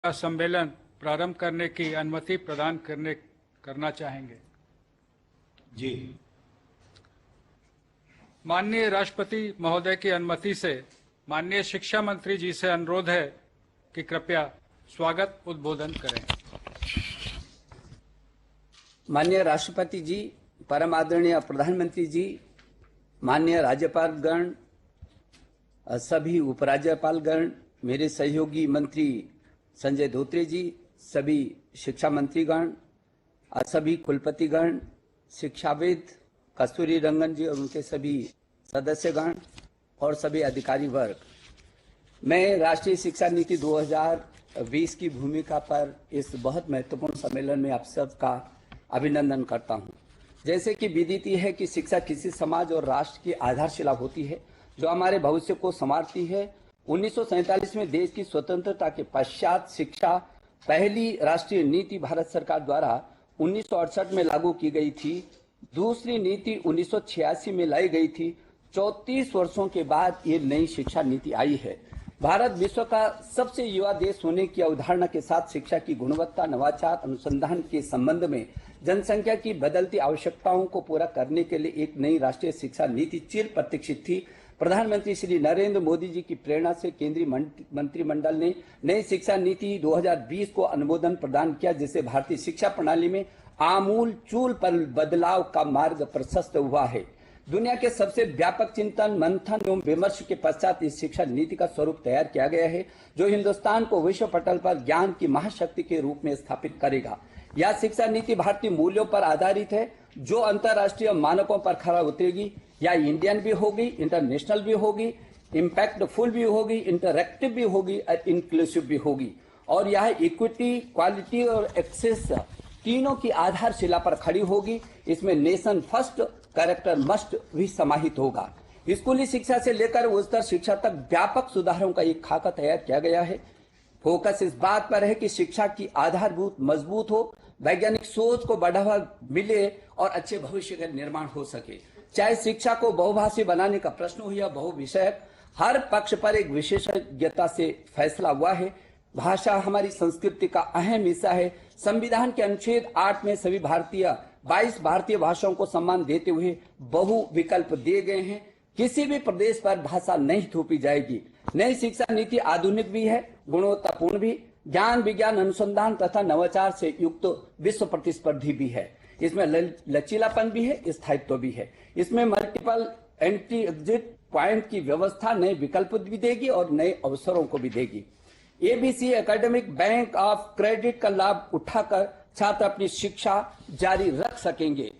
का सम्मेलन प्रारंभ करने की अनुमति प्रदान करना चाहेंगे। जी। माननीय राष्ट्रपति महोदय की अनुमति से माननीय शिक्षा मंत्री जी से अनुरोध है कि कृपया स्वागत उद्बोधन करें। माननीय राष्ट्रपति जी, परम आदरणीय प्रधानमंत्री जी, माननीय राज्यपालगण, सभी उपराज्यपालगण, मेरे सहयोगी मंत्री संजय धोत्रे जी, सभी शिक्षा मंत्रीगण, सभी कुलपतिगण, शिक्षाविद कस्तूरी रंगन जी और उनके सभी सदस्यगण और सभी अधिकारी वर्ग, मैं राष्ट्रीय शिक्षा नीति 2020 की भूमिका पर इस बहुत महत्वपूर्ण सम्मेलन में आप सबका अभिनंदन करता हूं। जैसे कि विदित है कि शिक्षा किसी समाज और राष्ट्र की आधारशिला होती है जो हमारे भविष्य को संवारती है। 1947 में देश की स्वतंत्रता के पश्चात शिक्षा पहली राष्ट्रीय नीति भारत सरकार द्वारा 1968 में लागू की गई थी। दूसरी नीति 1986 में लाई गई थी। 34 वर्षों के बाद ये नई शिक्षा नीति आई है। भारत विश्व का सबसे युवा देश होने की अवधारणा के साथ शिक्षा की गुणवत्ता, नवाचार, अनुसंधान के संबंध में जनसंख्या की बदलती आवश्यकताओं को पूरा करने के लिए एक नई राष्ट्रीय शिक्षा नीति चिर प्रतीक्षित थी। प्रधानमंत्री श्री नरेंद्र मोदी जी की प्रेरणा से केंद्रीय मंत्रिमंडल ने नई शिक्षा नीति 2020 को अनुमोदन प्रदान किया, जिससे भारतीय शिक्षा प्रणाली में आमूल चूल पर बदलाव का मार्ग प्रशस्त हुआ है। दुनिया के सबसे व्यापक चिंतन, मंथन एवं विमर्श के पश्चात इस शिक्षा नीति का स्वरूप तैयार किया गया है, जो हिंदुस्तान को विश्व पटल पर ज्ञान की महाशक्ति के रूप में स्थापित करेगा। यह शिक्षा नीति भारतीय मूल्यों पर आधारित है, जो अंतर्राष्ट्रीय मानकों पर खरा उतरेगी। या इंडियन भी होगी, इंटरनेशनल भी होगी, इम्पैक्टफुल भी होगी, इंटरएक्टिव भी होगी और इंक्लूसिव भी होगी। और यह इक्विटी, क्वालिटी और एक्सेस तीनों की आधारशिला पर खड़ी होगी। इसमें नेशन फर्स्ट, कैरेक्टर मस्ट भी समाहित होगा। स्कूली शिक्षा से लेकर उच्चतर शिक्षा तक व्यापक सुधारों का एक खाका तैयार किया गया है। फोकस इस बात पर है कि शिक्षा की आधारभूत मजबूत हो, वैज्ञानिक सोच को बढ़ावा मिले और अच्छे भविष्य का निर्माण हो सके। चाहे शिक्षा को बहुभाषी बनाने का प्रश्न हो या बहुविषयक, हर पक्ष पर एक विशेषज्ञता से फैसला हुआ है। भाषा हमारी संस्कृति का अहम हिस्सा है। संविधान के अनुच्छेद 8 में सभी 22 भारतीय भाषाओं को सम्मान देते हुए बहु विकल्प दिए गए हैं। किसी भी प्रदेश पर भाषा नहीं थोपी जाएगी। नई शिक्षा नीति आधुनिक भी है, गुणवत्तापूर्ण भी, ज्ञान, विज्ञान, अनुसंधान तथा नवाचार से युक्त विश्व प्रतिस्पर्धी भी है। इसमें लचीलापन भी है, स्थायित्व भी है। इसमें मल्टीपल एंट्री एग्जिट पॉइंट की व्यवस्था नए विकल्प भी देगी और नए अवसरों को भी देगी। ABC academic bank of credit का लाभ उठाकर छात्र अपनी शिक्षा जारी रख सकेंगे।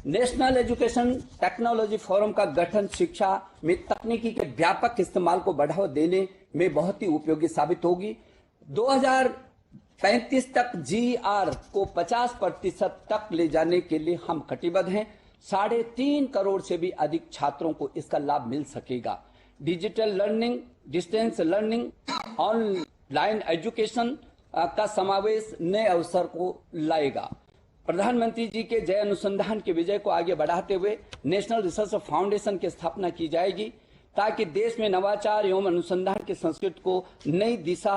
नेशनल एजुकेशन टेक्नोलॉजी फोरम का गठन शिक्षा में तकनीकी के व्यापक इस्तेमाल को बढ़ावा देने में बहुत ही उपयोगी साबित होगी। 2035 तक जीआर को 50% तक ले जाने के लिए हम कटिबद्ध हैं। 3.5 करोड़ से भी अधिक छात्रों को इसका लाभ मिल सकेगा। Digital learning, distance learning, online education का समावेश नए अवसर को लाएगा। प्रधानमंत्री जी के जय अनुसंधान के विजय को आगे बढ़ाते हुए नेशनल रिसर्च फाउंडेशन की स्थापना की जाएगी, ताकि देश में नवाचार एवं अनुसंधान की संस्कृति को नई दिशा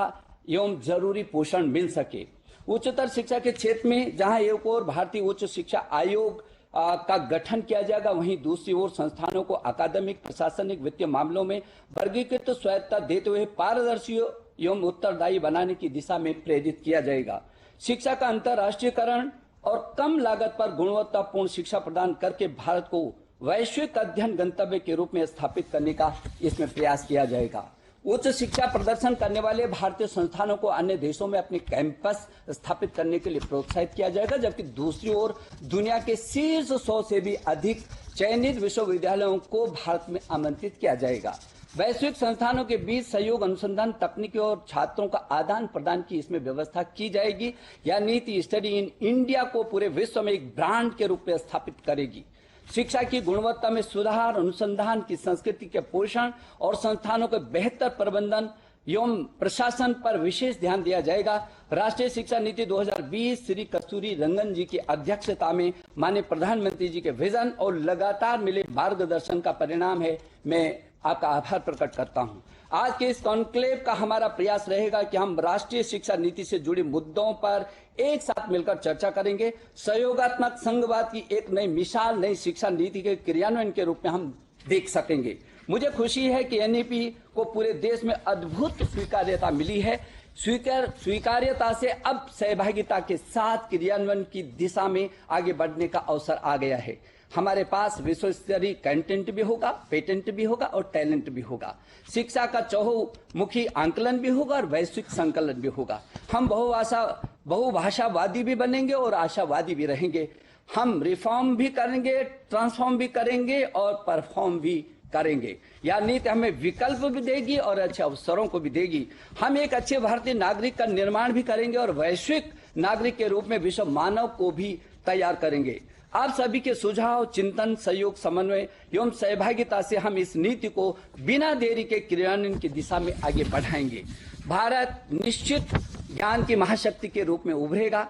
एवं जरूरी पोषण मिल सके। उच्चतर शिक्षा के क्षेत्र में जहां एक ओर भारतीय उच्च शिक्षा आयोग का गठन किया जाएगा, वहीं दूसरी ओर संस्थानों को अकादमिक, प्रशासनिक, वित्तीय मामलों में वर्गीकृत स्वायत्तता देते हुए पारदर्शी एवं उत्तरदायी बनाने की दिशा में प्रेरित किया जाएगा। शिक्षा का अंतर्राष्ट्रीयकरण और कम लागत पर गुणवत्तापूर्ण शिक्षा प्रदान करके भारत को वैश्विक अध्ययन गंतव्य के रूप में स्थापित करने का इसमें प्रयास किया जाएगा। उच्च शिक्षा प्रदर्शन करने वाले भारतीय संस्थानों को अन्य देशों में अपने कैंपस स्थापित करने के लिए प्रोत्साहित किया जाएगा, जबकि दूसरी ओर दुनिया के शीर्ष 100 से भी अधिक चयनित विश्वविद्यालयों को भारत में आमंत्रित किया जाएगा। वैश्विक संस्थानों के बीच सहयोग, अनुसंधान, तकनीकी और छात्रों का आदान प्रदान की इसमें व्यवस्था की जाएगी। यह नीति स्टडी इन इंडिया को पूरे विश्व में एक ब्रांड के रूप में स्थापित करेगी। शिक्षा की गुणवत्ता में सुधार, अनुसंधान की संस्कृति के पोषण और संस्थानों के बेहतर प्रबंधन एवं प्रशासन पर विशेष ध्यान दिया जाएगा। राष्ट्रीय शिक्षा नीति 2020 श्री कस्तूरी रंगन जी की अध्यक्षता में माननीय प्रधानमंत्री जी के विजन और लगातार मिले मार्गदर्शन का परिणाम है। मैं आपका आभार प्रकट करता हूं। आज के इस कॉन्क्लेव का हमारा प्रयास रहेगा कि हम राष्ट्रीय शिक्षा नीति से जुड़े मुद्दों पर एक साथ मिलकर चर्चा करेंगे। सहयोगात्मक संघवाद की एक नई मिसाल नई शिक्षा नीति के क्रियान्वयन के रूप में हम देख सकेंगे। मुझे खुशी है कि एनईपी को पूरे देश में अद्भुत स्वीकार्यता मिली है। स्वीकार्यता से अब सहभागिता के साथ क्रियान्वयन की दिशा में आगे बढ़ने का अवसर आ गया है। हमारे पास विश्व स्तरीय कंटेंट भी होगा, पेटेंट भी होगा और टैलेंट भी होगा। शिक्षा का चहुमुखी आंकलन भी होगा और वैश्विक संकलन भी होगा। हम बहुभाषावादी भी बनेंगे और आशावादी भी रहेंगे। हम रिफॉर्म भी करेंगे, ट्रांसफॉर्म भी करेंगे और परफॉर्म भी करेंगे। यह नीति हमें विकल्प भी देगी और अच्छे अवसरों को भी देगी। हम एक अच्छे भारतीय नागरिक का निर्माण भी करेंगे और वैश्विक नागरिक के रूप में विश्व मानव को भी तैयार करेंगे। आप सभी के सुझाव, चिंतन, सहयोग, समन्वय एवं सहभागिता से हम इस नीति को बिना देरी के क्रियान्वयन की दिशा में आगे बढ़ाएंगे। भारत निश्चित ज्ञान की महाशक्ति के रूप में उभरेगा।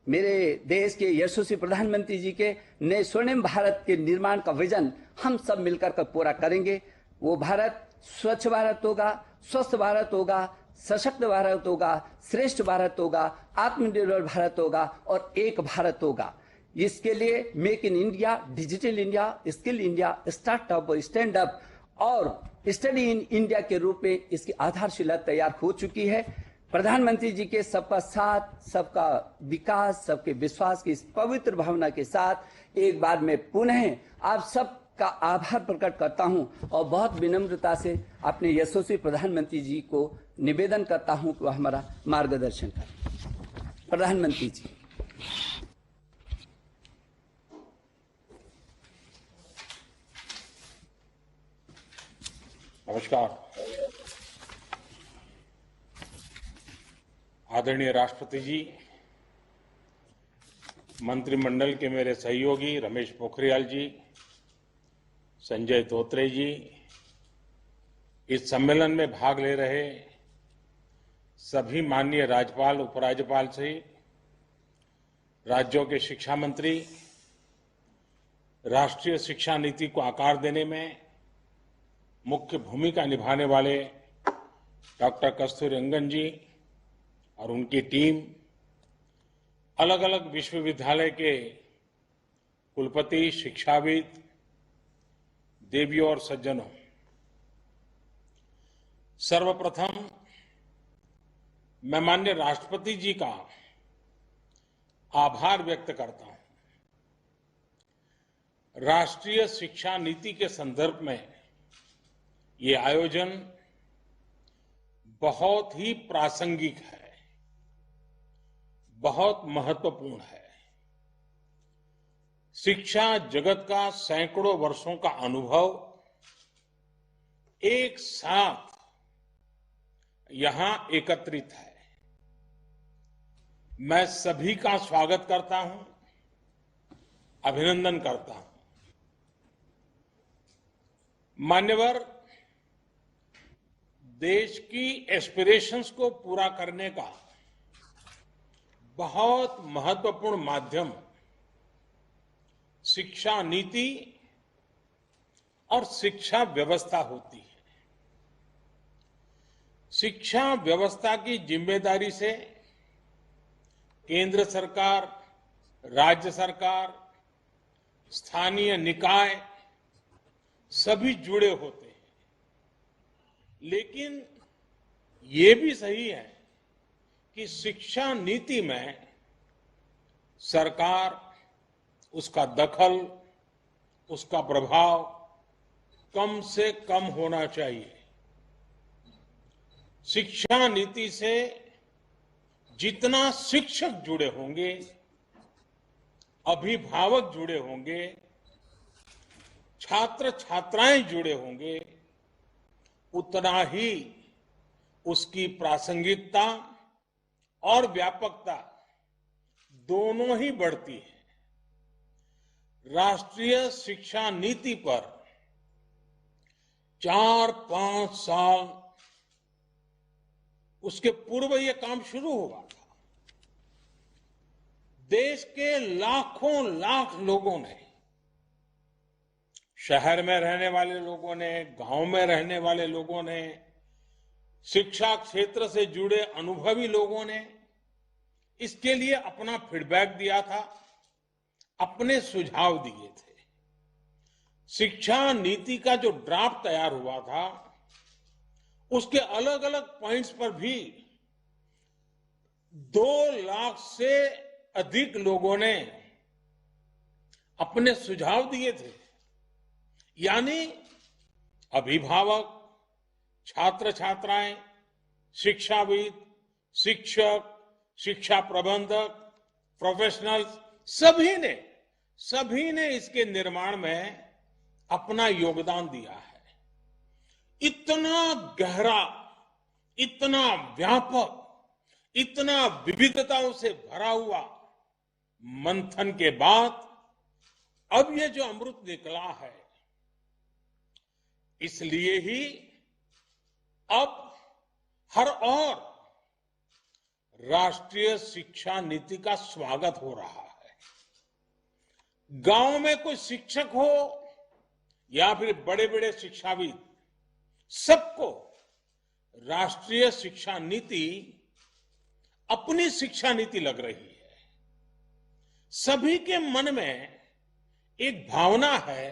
मेरे देश के यशस्वी प्रधानमंत्री जी के नए स्वर्णिम भारत के निर्माण का विजन हम सब मिलकर कर पूरा करेंगे। वो भारत स्वच्छ भारत होगा, स्वस्थ भारत होगा, सशक्त भारत होगा, श्रेष्ठ भारत होगा, आत्मनिर्भर भारत होगा और एक भारत होगा। इसके लिए make in India, digital India, skill India, startup और स्टैंड अप और स्टडी इन इंडिया के रूप में इसकी आधारशिला तैयार हो चुकी है। प्रधानमंत्री जी के सबका साथ, सबका विकास, सबके विश्वास की इस पवित्र भावना के साथ एक बार मैं पुनः आप सबका आभार प्रकट करता हूं और बहुत विनम्रता से अपने यशस्वी प्रधानमंत्री जी को निवेदन करता हूं कि वह हमारा मार्गदर्शन करें। प्रधानमंत्री जी। नमस्कार। आदरणीय राष्ट्रपति जी, मंत्रिमंडल के मेरे सहयोगी रमेश पोखरियाल जी, संजय धोत्रे जी, इस सम्मेलन में भाग ले रहे सभी माननीय राज्यपाल, उपराज्यपाल से राज्यों के शिक्षा मंत्री, राष्ट्रीय शिक्षा नीति को आकार देने में मुख्य भूमिका निभाने वाले डॉक्टर कस्तूरीरंगन जी और उनकी टीम, अलग अलग विश्वविद्यालय के कुलपति, शिक्षाविद, देवियों और सज्जनों, सर्वप्रथम मैं माननीय राष्ट्रपति जी का आभार व्यक्त करता हूं। राष्ट्रीय शिक्षा नीति के संदर्भ में ये आयोजन बहुत ही प्रासंगिक है, बहुत महत्वपूर्ण है। शिक्षा जगत का सैकड़ों वर्षों का अनुभव एक साथ यहां एकत्रित है। मैं सभी का स्वागत करता हूं, अभिनंदन करता हूं। मान्यवर, देश की एस्पिरेशंस को पूरा करने का बहुत महत्वपूर्ण माध्यम शिक्षा नीति और शिक्षा व्यवस्था होती है। शिक्षा व्यवस्था की जिम्मेदारी से केंद्र सरकार, राज्य सरकार, स्थानीय निकाय सभी जुड़े होते हैं। लेकिन ये भी सही है कि शिक्षा नीति में सरकार, उसका दखल, उसका प्रभाव कम से कम होना चाहिए। शिक्षा नीति से जितना शिक्षक जुड़े होंगे, अभिभावक जुड़े होंगे, छात्र छात्राएं जुड़े होंगे, उतना ही उसकी प्रासंगिकता और व्यापकता दोनों ही बढ़ती है। राष्ट्रीय शिक्षा नीति पर 4-5 साल उसके पूर्व यह काम शुरू हुआ था। देश के लाखों लाख लोगों ने, शहर में रहने वाले लोगों ने, गांव में रहने वाले लोगों ने, शिक्षा क्षेत्र से जुड़े अनुभवी लोगों ने इसके लिए अपना फीडबैक दिया था, अपने सुझाव दिए थे। शिक्षा नीति का जो ड्राफ्ट तैयार हुआ था, उसके अलग अलग पॉइंट्स पर भी 2 लाख से अधिक लोगों ने अपने सुझाव दिए थे। यानी अभिभावक, छात्र छात्राएं, शिक्षाविद, शिक्षक, शिक्षा प्रबंधक, प्रोफेशनल्स, सभी ने इसके निर्माण में अपना योगदान दिया है। इतना गहरा, इतना व्यापक, इतना विविधताओं से भरा हुआ मंथन के बाद अब ये जो अमृत निकला है, इसलिए ही अब हर ओर राष्ट्रीय शिक्षा नीति का स्वागत हो रहा है। गांव में कोई शिक्षक हो या फिर बड़े बड़े शिक्षाविद, सबको राष्ट्रीय शिक्षा नीति अपनी शिक्षा नीति लग रही है। सभी के मन में एक भावना है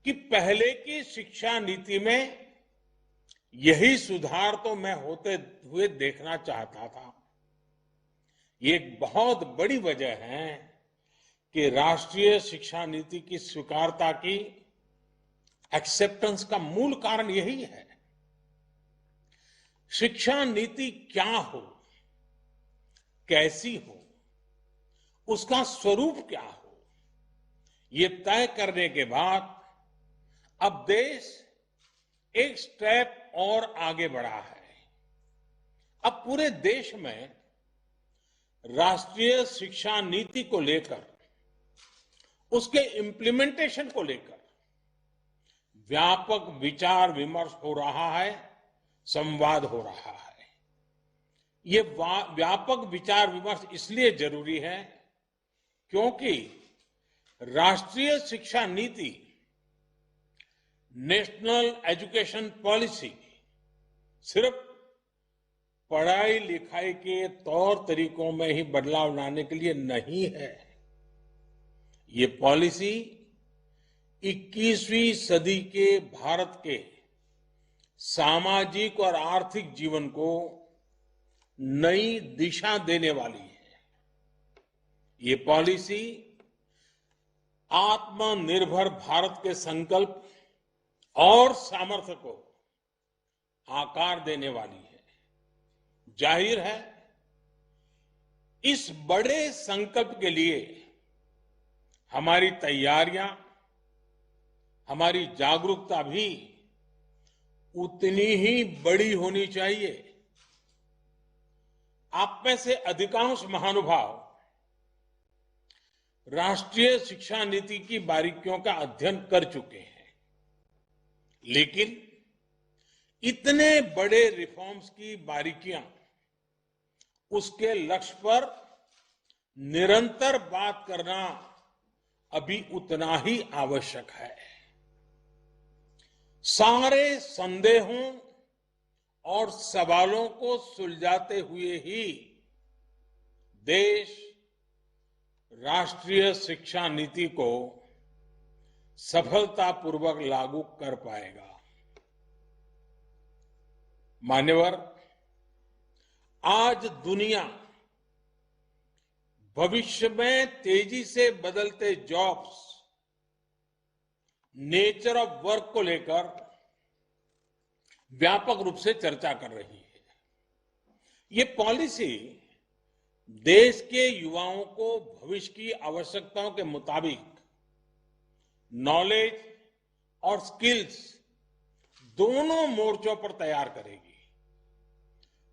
कि पहले की शिक्षा नीति में यही सुधार तो मैं होते हुए देखना चाहता था। ये एक बहुत बड़ी वजह है कि राष्ट्रीय शिक्षा नीति की स्वीकारता की एक्सेप्टेंस का मूल कारण यही है। शिक्षा नीति क्या हो, कैसी हो, उसका स्वरूप क्या हो, ये तय करने के बाद अब देश एक स्टेप और आगे बढ़ा है। अब पूरे देश में राष्ट्रीय शिक्षा नीति को लेकर, उसके इम्प्लीमेंटेशन को लेकर व्यापक विचार विमर्श हो रहा है, संवाद हो रहा है। ये व्यापक विचार विमर्श इसलिए जरूरी है क्योंकि राष्ट्रीय शिक्षा नीति, नेशनल एजुकेशन पॉलिसी, सिर्फ पढ़ाई लिखाई के तौर तरीकों में ही बदलाव लाने के लिए नहीं है। ये पॉलिसी 21वीं सदी के भारत के सामाजिक और आर्थिक जीवन को नई दिशा देने वाली है। ये पॉलिसी आत्मनिर्भर भारत के संकल्प और सामर्थ्य को आकार देने वाली है। जाहिर है, इस बड़े संकल्प के लिए हमारी तैयारियां, हमारी जागरूकता भी उतनी ही बड़ी होनी चाहिए। आप में से अधिकांश महानुभाव राष्ट्रीय शिक्षा नीति की बारीकियों का अध्ययन कर चुके हैं, लेकिन इतने बड़े रिफॉर्म्स की बारीकियां, उसके लक्ष्य पर निरंतर बात करना अभी उतना ही आवश्यक है। सारे संदेहों और सवालों को सुलझाते हुए ही देश राष्ट्रीय शिक्षा नीति को सफलतापूर्वक लागू कर पाएगा। मान्यवर, आज दुनिया भविष्य में तेजी से बदलते जॉब्स, नेचर ऑफ वर्क को लेकर व्यापक रूप से चर्चा कर रही है। ये पॉलिसी देश के युवाओं को भविष्य की आवश्यकताओं के मुताबिक नॉलेज और स्किल्स दोनों मोर्चों पर तैयार करेगी।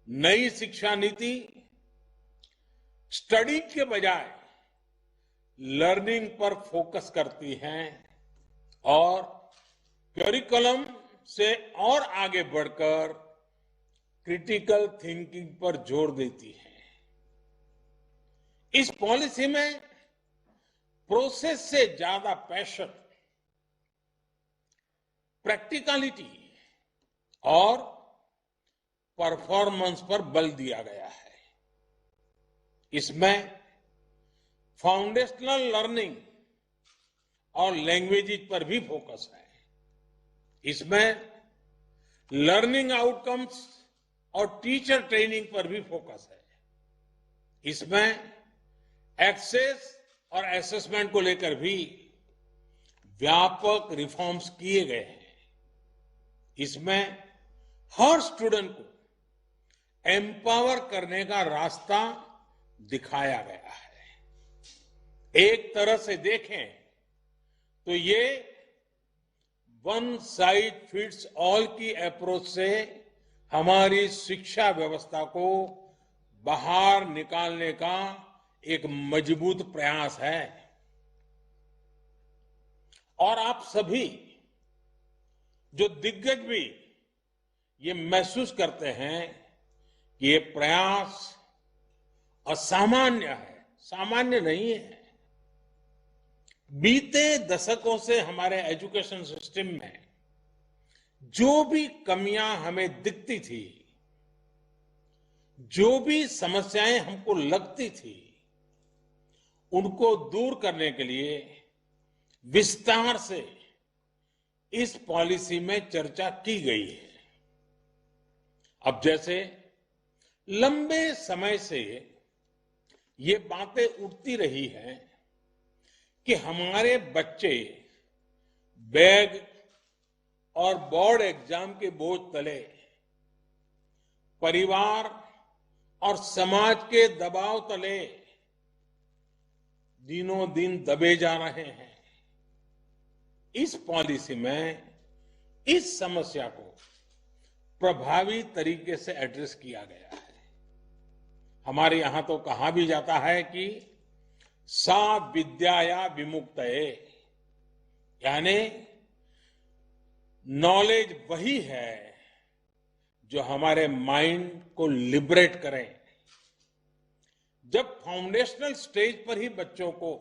नई शिक्षा नीति स्टडी के बजाय लर्निंग पर फोकस करती है और करिकुलम से और आगे बढ़कर क्रिटिकल थिंकिंग पर जोर देती है। इस पॉलिसी में प्रोसेस से ज्यादा पैशन, प्रैक्टिकलिटी और परफॉर्मेंस पर बल दिया गया है। इसमें फाउंडेशनल लर्निंग और लैंग्वेजेस पर भी फोकस है। इसमें लर्निंग आउटकम्स और टीचर ट्रेनिंग पर भी फोकस है। इसमें एक्सेस और असेसमेंट को लेकर भी व्यापक रिफॉर्म्स किए गए हैं। इसमें हर स्टूडेंट को एम्पावर करने का रास्ता दिखाया गया है। एक तरह से देखें तो ये वन साइज फिट्स ऑल की अप्रोच से हमारी शिक्षा व्यवस्था को बाहर निकालने का एक मजबूत प्रयास है। और आप सभी जो दिग्गज भी ये महसूस करते हैं कि ये प्रयास असामान्य है, सामान्य नहीं है। बीते दशकों से हमारे एजुकेशन सिस्टम में जो भी कमियां हमें दिखती थी, जो भी समस्याएं हमको लगती थी, उनको दूर करने के लिए विस्तार से इस पॉलिसी में चर्चा की गई है। अब जैसे लंबे समय से ये बातें उठती रही हैं कि हमारे बच्चे बैग और बोर्ड एग्जाम के बोझ तले, परिवार और समाज के दबाव तले दिनों दिन दबे जा रहे हैं। इस पॉलिसी में इस समस्या को प्रभावी तरीके से एड्रेस किया गया है। हमारे यहां तो कहा भी जाता है कि सा विद्याया विमुक्तये, यानी नॉलेज वही है जो हमारे माइंड को लिबरेट करे। जब फाउंडेशनल स्टेज पर ही बच्चों को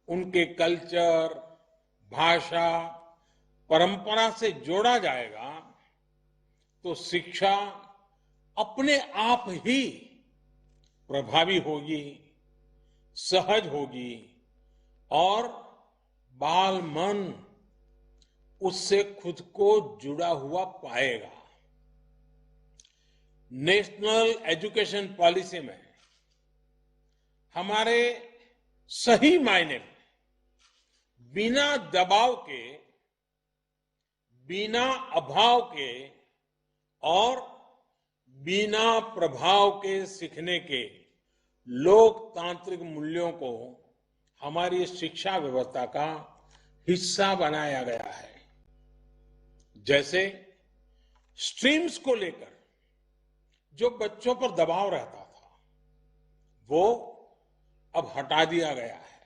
उनके कल्चर, भाषा, परंपरा से जोड़ा जाएगा तो शिक्षा अपने आप ही प्रभावी होगी, सहज होगी और बाल मन उससे खुद को जुड़ा हुआ पाएगा। नेशनल एजुकेशन पॉलिसी में हमारे सही मायने में बिना दबाव के, बिना अभाव के और बिना प्रभाव के सीखने के लोकतांत्रिक मूल्यों को हमारी शिक्षा व्यवस्था का हिस्सा बनाया गया है। जैसे स्ट्रीम्स को लेकर जो बच्चों पर दबाव रहता था, वो अब हटा दिया गया है।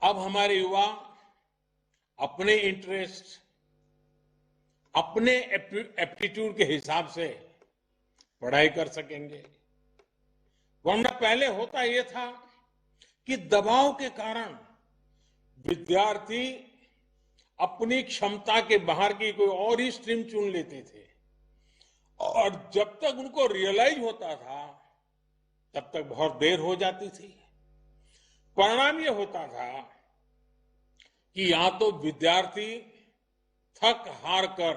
अब हमारे युवा अपने इंटरेस्ट, अपने एप्टीट्यूड के हिसाब से पढ़ाई कर सकेंगे। वरना पहले होता यह था कि दबाव के कारण विद्यार्थी अपनी क्षमता के बाहर की कोई और ही स्ट्रीम चुन लेते थे और जब तक उनको रियलाइज होता था तब तक बहुत देर हो जाती थी। परिणाम यह होता था कि या तो विद्यार्थी थक हार कर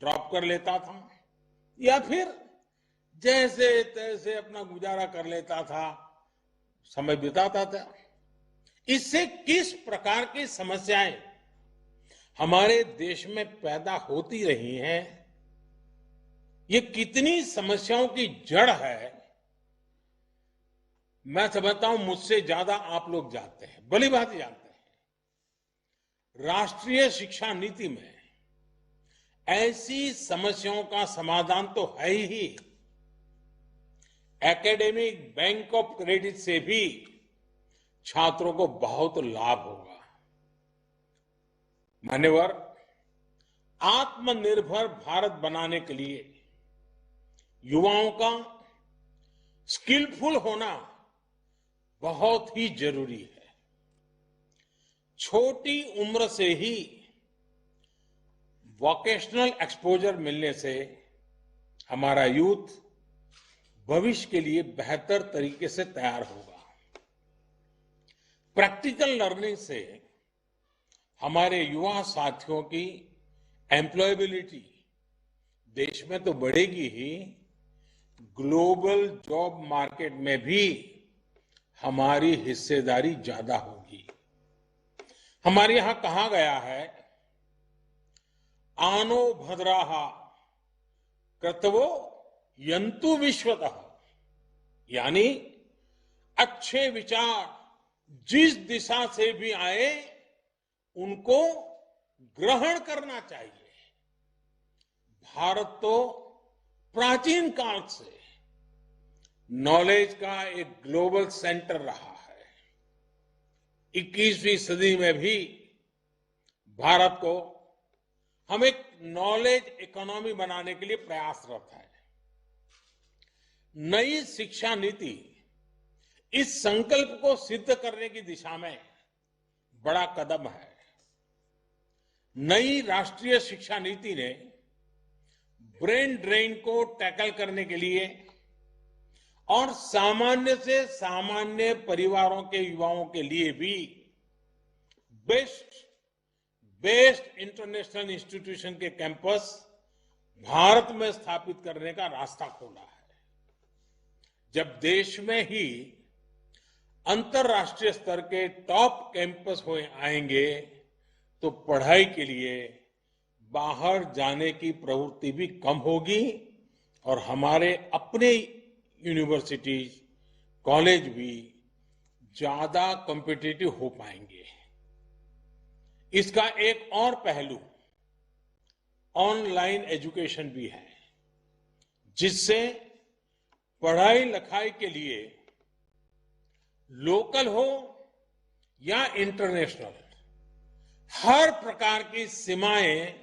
ड्रॉप कर लेता था या फिर जैसे तैसे अपना गुजारा कर लेता था, समय बिताता था। इससे किस प्रकार की समस्याएं हमारे देश में पैदा होती रही हैं, ये कितनी समस्याओं की जड़ है, मैं समझता हूं मुझसे ज्यादा आप लोग जानते हैं, भली भांति जानते हैं। राष्ट्रीय शिक्षा नीति में ऐसी समस्याओं का समाधान तो है ही। एकेडमिक बैंक ऑफ क्रेडिट से भी छात्रों को बहुत लाभ होगा। मान्यवर, आत्मनिर्भर भारत बनाने के लिए युवाओं का स्किलफुल होना बहुत ही जरूरी है। छोटी उम्र से ही वोकेशनल एक्सपोजर मिलने से हमारा यूथ भविष्य के लिए बेहतर तरीके से तैयार होगा। प्रैक्टिकल लर्निंग से हमारे युवा साथियों की एम्प्लॉयबिलिटी देश में तो बढ़ेगी ही, ग्लोबल जॉब मार्केट में भी हमारी हिस्सेदारी ज्यादा होगी। हमारे यहां कहा गया है, आनो भद्राः क्रतवो यंतु विश्वतः, यानी अच्छे विचार जिस दिशा से भी आए उनको ग्रहण करना चाहिए। भारत तो प्राचीन काल से नॉलेज का एक ग्लोबल सेंटर रहा है। 21वीं सदी में भी भारत को हम एक नॉलेज इकोनॉमी बनाने के लिए प्रयासरत है। नई शिक्षा नीति इस संकल्प को सिद्ध करने की दिशा में बड़ा कदम है। नई राष्ट्रीय शिक्षा नीति ने ब्रेन ड्रेन को टैकल करने के लिए और सामान्य से सामान्य परिवारों के युवाओं के लिए भी बेस्ट इंटरनेशनल इंस्टीट्यूशन के कैंपस भारत में स्थापित करने का रास्ता खोला है। जब देश में ही अंतर्राष्ट्रीय स्तर के टॉप कैंपस आएंगे तो पढ़ाई के लिए बाहर जाने की प्रवृत्ति भी कम होगी और हमारे अपने यूनिवर्सिटीज, कॉलेज भी ज्यादा कॉम्पिटिटिव हो पाएंगे। इसका एक और पहलू ऑनलाइन एजुकेशन भी है, जिससे पढ़ाई लिखाई के लिए लोकल हो या इंटरनेशनल, हर प्रकार की सीमाएं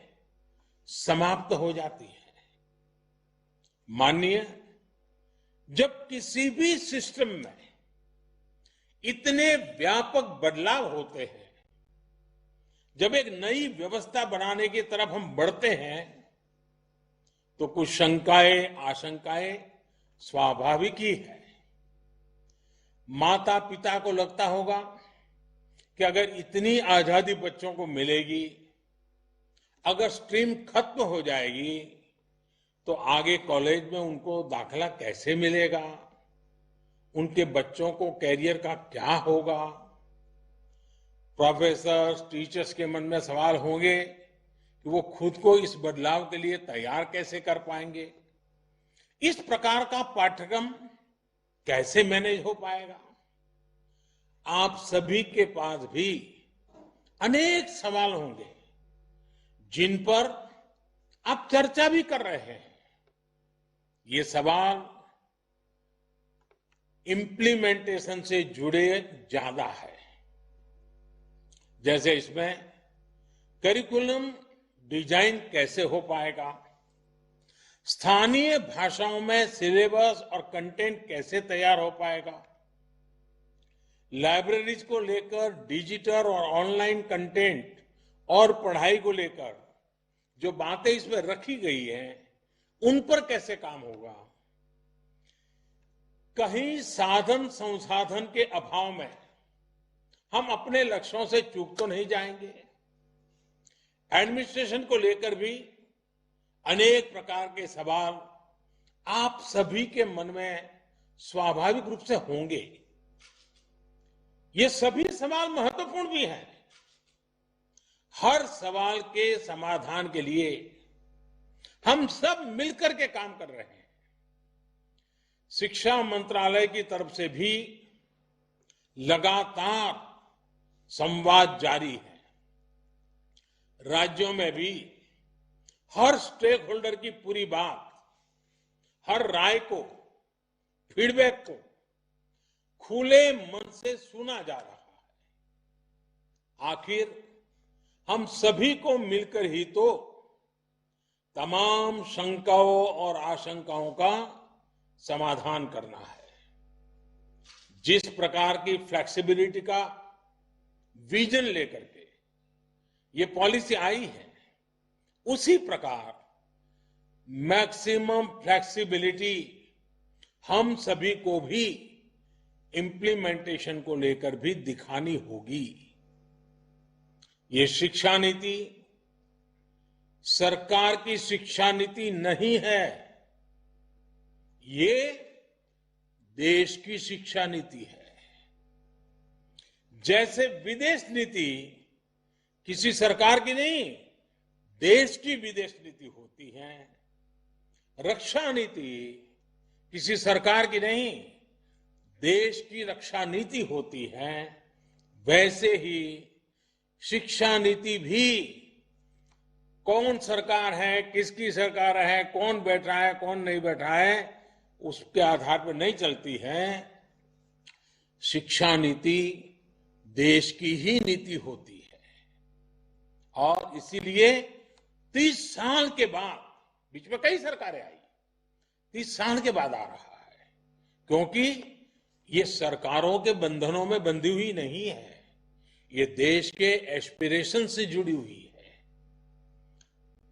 समाप्त हो जाती हैं। मानिए, जब किसी भी सिस्टम में इतने व्यापक बदलाव होते हैं, जब एक नई व्यवस्था बनाने की तरफ हम बढ़ते हैं, तो कुछ शंकाएं, आशंकाएं स्वाभाविक ही है। माता पिता को लगता होगा कि अगर इतनी आजादी बच्चों को मिलेगी, अगर स्ट्रीम खत्म हो जाएगी, तो आगे कॉलेज में उनको दाखिला कैसे मिलेगा, उनके बच्चों को कैरियर का क्या होगा। प्रोफेसर्स, टीचर्स के मन में सवाल होंगे कि वो खुद को इस बदलाव के लिए तैयार कैसे कर पाएंगे। इस प्रकार का पाठ्यक्रम कैसे मैनेज हो पाएगा। आप सभी के पास भी अनेक सवाल होंगे जिन पर आप चर्चा भी कर रहे हैं। ये सवाल इंप्लीमेंटेशन से जुड़े ज्यादा है। जैसे इसमें करिकुलम डिजाइन कैसे हो पाएगा, स्थानीय भाषाओं में सिलेबस और कंटेंट कैसे तैयार हो पाएगा, लाइब्रेरीज को लेकर डिजिटल और ऑनलाइन कंटेंट और पढ़ाई को लेकर जो बातें इसमें रखी गई हैं, उन पर कैसे काम होगा। कहीं साधन संसाधन के अभाव में हम अपने लक्ष्यों से चूक तो नहीं जाएंगे। एडमिनिस्ट्रेशन को लेकर भी अनेक प्रकार के सवाल आप सभी के मन में स्वाभाविक रूप से होंगे। ये सभी सवाल महत्वपूर्ण भी हैं। हर सवाल के समाधान के लिए हम सब मिलकर के काम कर रहे हैं। शिक्षा मंत्रालय की तरफ से भी लगातार संवाद जारी है। राज्यों में भी हर स्टेक होल्डर की पूरी बात, हर राय को, फीडबैक को खुले मन से सुना जा रहा है। आखिर हम सभी को मिलकर ही तो तमाम शंकाओं और आशंकाओं का समाधान करना है। जिस प्रकार की फ्लेक्सिबिलिटी का विजन लेकर के ये पॉलिसी आई है, उसी प्रकार मैक्सिमम फ्लेक्सिबिलिटी हम सभी को भी इम्प्लीमेंटेशन को लेकर भी दिखानी होगी। ये शिक्षा नीति सरकार की शिक्षा नीति नहीं है, ये देश की शिक्षा नीति है। जैसे विदेश नीति किसी सरकार की नहीं, देश की विदेश नीति होती है, रक्षा नीति किसी सरकार की नहीं, देश की रक्षा नीति होती है, वैसे ही शिक्षा नीति भी कौन सरकार है, किसकी सरकार है, कौन बैठा है, कौन नहीं बैठा है, उसके आधार पर नहीं चलती है। शिक्षा नीति देश की ही नीति होती है और इसीलिए 30 साल के बाद, बीच में कई सरकारें आई, 30 साल के बाद आ रहा है, क्योंकि ये सरकारों के बंधनों में बंधी हुई नहीं है, ये देश के एस्पिरेशन से जुड़ी हुई है।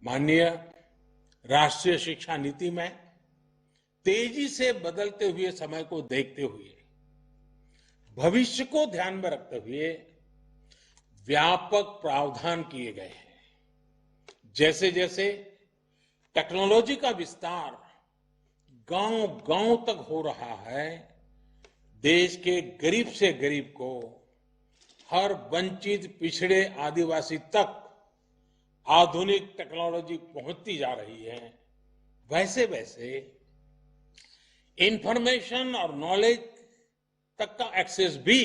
माननीय राष्ट्रीय शिक्षा नीति में तेजी से बदलते हुए समय को देखते हुए, भविष्य को ध्यान में रखते हुए व्यापक प्रावधान किए गए हैं। जैसे जैसे टेक्नोलॉजी का विस्तार गांव गांव तक हो रहा है, देश के गरीब से गरीब को, हर वंचित पिछड़े आदिवासी तक आधुनिक टेक्नोलॉजी पहुंचती जा रही है, वैसे वैसे इंफॉर्मेशन और नॉलेज तक का एक्सेस भी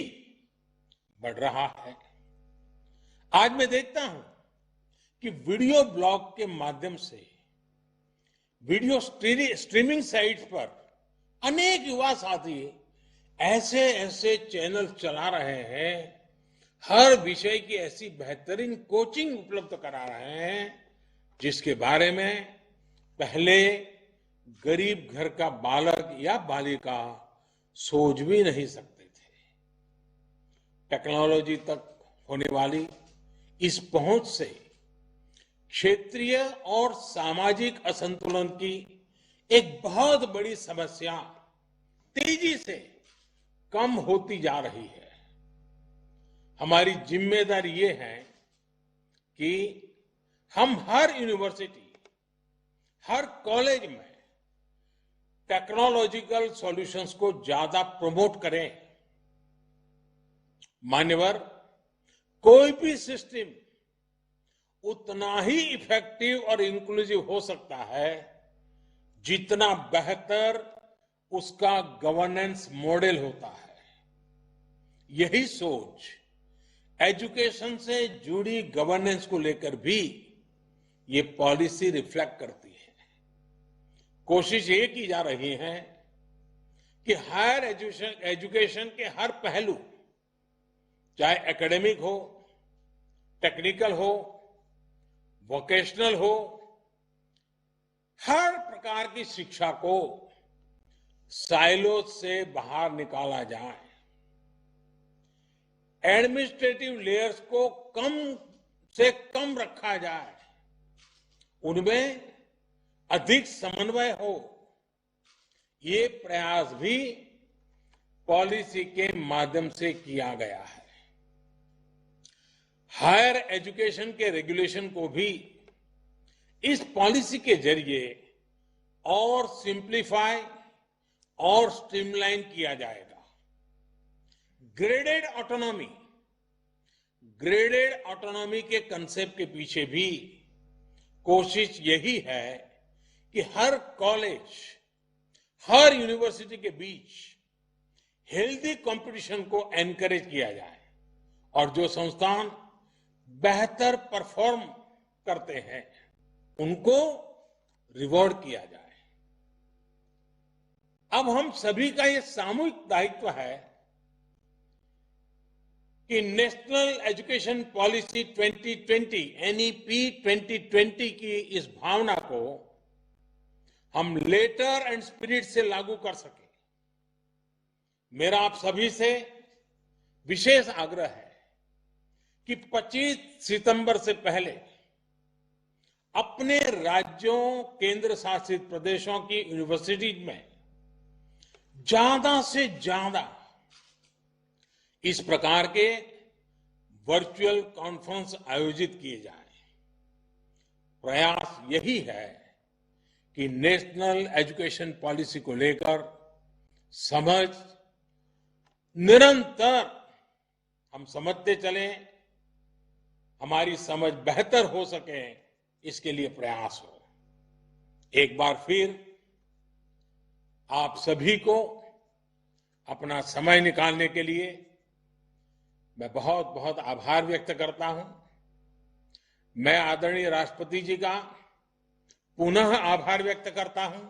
बढ़ रहा है। आज मैं देखता हूं कि वीडियो ब्लॉग के माध्यम से, वीडियो स्ट्रीमिंग साइट्स पर अनेक युवा साथी ऐसे ऐसे चैनल चला रहे हैं, हर विषय की ऐसी बेहतरीन कोचिंग उपलब्ध करा रहे हैं जिसके बारे में पहले गरीब घर का बालक या बालिका सोच भी नहीं सकते थे। टेक्नोलॉजी तक होने वाली इस पहुंच से क्षेत्रीय और सामाजिक असंतुलन की एक बहुत बड़ी समस्या तेजी से कम होती जा रही है। हमारी जिम्मेदारी ये है कि हम हर यूनिवर्सिटी, हर कॉलेज में टेक्नोलॉजिकल सॉल्यूशंस को ज्यादा प्रमोट करें। मान्यवर, कोई भी सिस्टम उतना ही इफेक्टिव और इंक्लूसिव हो सकता है जितना बेहतर उसका गवर्नेंस मॉडल होता है। यही सोच एजुकेशन से जुड़ी गवर्नेंस को लेकर भी ये पॉलिसी रिफ्लेक्ट करती है। कोशिश ये की जा रही है कि हायर एजुकेशन के हर पहलू, चाहे एकेडमिक हो, टेक्निकल हो, वोकेशनल हो, हर प्रकार की शिक्षा को साइलो से बाहर निकाला जाए, एडमिनिस्ट्रेटिव लेयर्स को कम से कम रखा जाए, उनमें अधिक समन्वय हो। ये प्रयास भी पॉलिसी के माध्यम से किया गया है। हायर एजुकेशन के रेगुलेशन को भी इस पॉलिसी के जरिए और सिंप्लीफाई और स्ट्रीमलाइन किया जाएगा। ग्रेडेड ऑटोनॉमी के कंसेप्ट के पीछे भी कोशिश यही है कि हर कॉलेज, हर यूनिवर्सिटी के बीच हेल्दी कंपटीशन को एनकरेज किया जाए और जो संस्थान बेहतर परफॉर्म करते हैं उनको रिवॉर्ड किया जाए। अब हम सभी का ये सामूहिक दायित्व है कि नेशनल एजुकेशन पॉलिसी 2020 एनईपी 2020 की इस भावना को हम लेटर एंड स्पिरिट से लागू कर सके। मेरा आप सभी से विशेष आग्रह है कि 25 सितंबर से पहले अपने राज्यों, केंद्र शासित प्रदेशों की यूनिवर्सिटीज में ज्यादा से ज्यादा इस प्रकार के वर्चुअल कॉन्फ्रेंस आयोजित किए जाएं। प्रयास यही है कि नेशनल एजुकेशन पॉलिसी को लेकर समझ निरंतर हम समझते चलें, हमारी समझ बेहतर हो सके, इसके लिए प्रयास हो। एक बार फिर आप सभी को अपना समय निकालने के लिए मैं बहुत बहुत आभार व्यक्त करता हूं। मैं आदरणीय राष्ट्रपति जी का पुनः आभार व्यक्त करता हूं।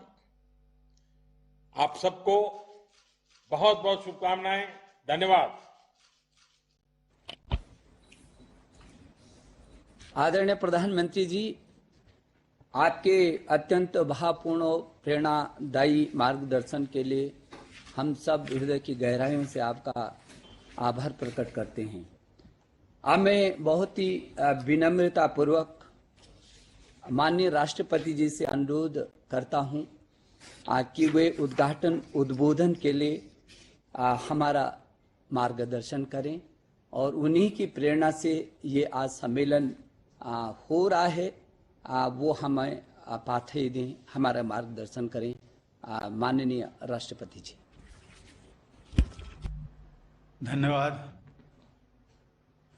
आप सबको बहुत बहुत शुभकामनाएं। धन्यवाद। आदरणीय प्रधानमंत्री जी, आपके अत्यंत भावपूर्ण और प्रेरणादायी मार्गदर्शन के लिए हम सब हृदय की गहराइयों से आपका आभार प्रकट करते हैं। अब मैं बहुत ही विनम्रता पूर्वक माननीय राष्ट्रपति जी से अनुरोध करता हूं कि वे उद्बोधन के लिए हमारा मार्गदर्शन करें और उन्हीं की प्रेरणा से ये आज सम्मेलन हो रहा है, वो हमें पाथेय दें, हमारा मार्गदर्शन करें। माननीय राष्ट्रपति जी। धन्यवाद।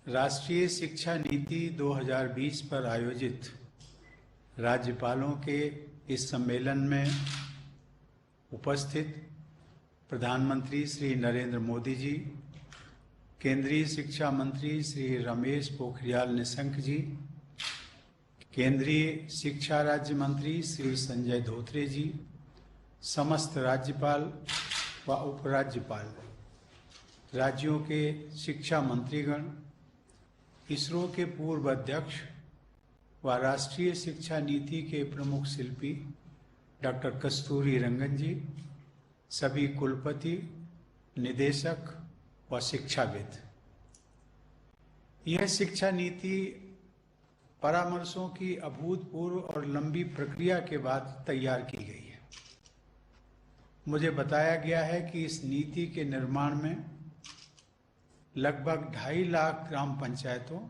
राष्ट्रीय शिक्षा नीति 2020 पर आयोजित राज्यपालों के इस सम्मेलन में उपस्थित प्रधानमंत्री श्री नरेंद्र मोदी जी, केंद्रीय शिक्षा मंत्री श्री रमेश पोखरियाल निशंक जी, केंद्रीय शिक्षा राज्य मंत्री श्री संजय धोत्रे जी, समस्त राज्यपाल व उपराज्यपाल, राज्यों के शिक्षा मंत्रीगण, इसरो के पूर्व अध्यक्ष व राष्ट्रीय शिक्षा नीति के प्रमुख शिल्पी डॉक्टर कस्तूरी रंगन जी, सभी कुलपति, निदेशक व शिक्षाविद। यह शिक्षा नीति परामर्शों की अभूतपूर्व और लंबी प्रक्रिया के बाद तैयार की गई है। मुझे बताया गया है कि इस नीति के निर्माण में लगभग 2.5 लाख ग्राम पंचायतों,